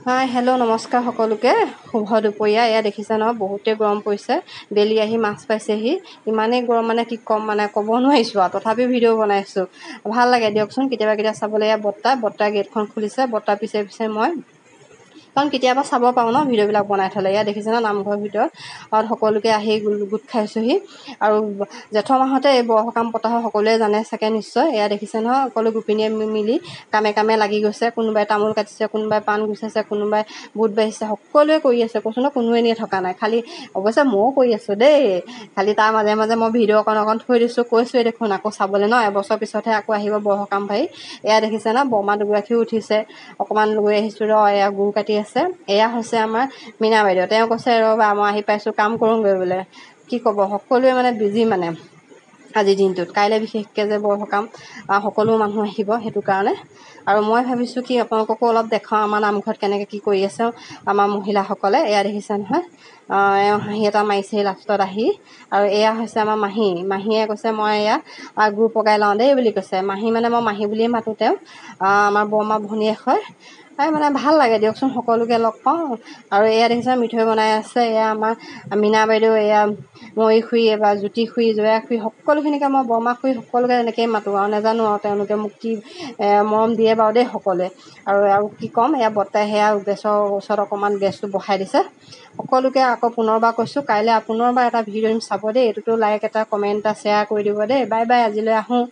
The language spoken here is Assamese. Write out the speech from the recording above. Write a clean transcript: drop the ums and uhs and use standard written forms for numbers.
হাই হেল্ল' নমস্কাৰ সকলোকে শুভ দুপৰীয়া। এয়া দেখিছে নহয় বহুতেই গৰম পৰিছে, বেলি আহি মাছ পাইছেহি। ইমানেই গৰম মানে কি ক'ম, মানে ক'ব নোৱাৰিছোঁ আৰু তথাপিও ভিডিঅ' বনাইছোঁ। ভাল লাগে দিয়কচোন কেতিয়াবা কেতিয়াবা চাবলৈ। এয়া বৰ্তা গেটখন খুলিছে, বৰ্তা পিছে পিছে মই, কাৰণ কেতিয়াবা চাব পাৰোঁ ন ভিডিঅ'বিলাক বনাই থ'লে। এয়া দেখিছে ন নামঘৰৰ ভিতৰত সকলোকে আহি গোট খাইছোঁহি। আৰু জেঠ মাহতে এই বৰসকাম পতা হয়, সকলোৱে জানে চাগে নিশ্চয়। এয়া দেখিছে নহয় সকলো গোপিনীয়ে মিলি কামে কামে লাগি গৈছে। কোনোবাই তামোল কাটিছে, কোনোবাই পাণ গুচাইছে, কোনোবাই বুট বাঢ়িছে, সকলোৱে কৰি আছে। কৈছোঁ ন কোনোৱে এনেই থকা নাই। খালি অৱশ্যে ময়ো কৰি আছোঁ দেই, খালি তাৰ মাজে মাজে মই ভিডিঅ' অকণ থৈ দিছোঁ। কৈছোঁৱে দেখোন আকৌ চাবলৈ ন, এবছৰ পিছতহে আকৌ আহিব বৰসকাম ভাই। এয়া দেখিছে ন বৰমা দুগৰাকীও উঠিছে, অকণমান লৈ আহিছোঁ এয়া গুৰ কাটি আছে। এয়া হৈছে আমাৰ মীনা বাইদেউ। তেওঁ কৈছে ৰ'বা মই আহি পাইছোঁ, কাম কৰোঁগৈ বোলে। কি ক'ব, সকলোৱে মানে বিজি মানে আজিৰ দিনটোত। কাইলৈ বিশেষকৈ যে বৰসকাম, সকলো মানুহ আহিব, সেইটো কাৰণে। আৰু মই ভাবিছোঁ কি আপোনালোককো অলপ দেখাওঁ আমাৰ নামঘৰত কেনেকৈ কি কৰি আছে আমাৰ মহিলাসকলে। এয়া দেখিছে নহয় এওঁ হাঁহি এটা মাৰিছে লাষ্টত আহি। আৰু এয়া হৈছে আমাৰ মাহীয়ে কৈছে মই এয়া গুৰ পগাই লওঁ দেই বুলি কৈছে। মাহী মানে মই মাহী বুলিয়ে মাতোঁ তেওঁ, আমাৰ বৰমা ভনীয়েক হয়। মানে ভাল লাগে দিয়কচোন, সকলোকে লগ পাওঁ। আৰু এয়া দেখিছে মিঠৈ বনাই আছে। এয়া আমাৰ মীনা বাইদেউ, এয়া ময়ী খুৰী, এবাৰ জ্যোতি খুৰী, জয়া খুৰী, সকলোখিনিকে মই বৰমা খুৰী সকলোকে এনেকৈয়ে মাতোঁ আৰু নাজানো আৰু তেওঁলোকে মোক কি মৰম দিয়ে বাৰু দেই সকলোৱে। আৰু কি ক'ম, এয়া বৰ্তাই সেয়া গেছৰ ওচৰত অকণমান গেছটো বহাই দিছে। সকলোকে আকৌ পুনৰবাৰ কৈছোঁ, কাইলৈ পুনৰবাৰ এটা ভিডিঅ' চাব দেই। এইটোতো লাইক এটা কমেণ্ট এটা শ্বেয়াৰ কৰি দিব দেই। বাই বাই, আজিলৈ আহোঁ।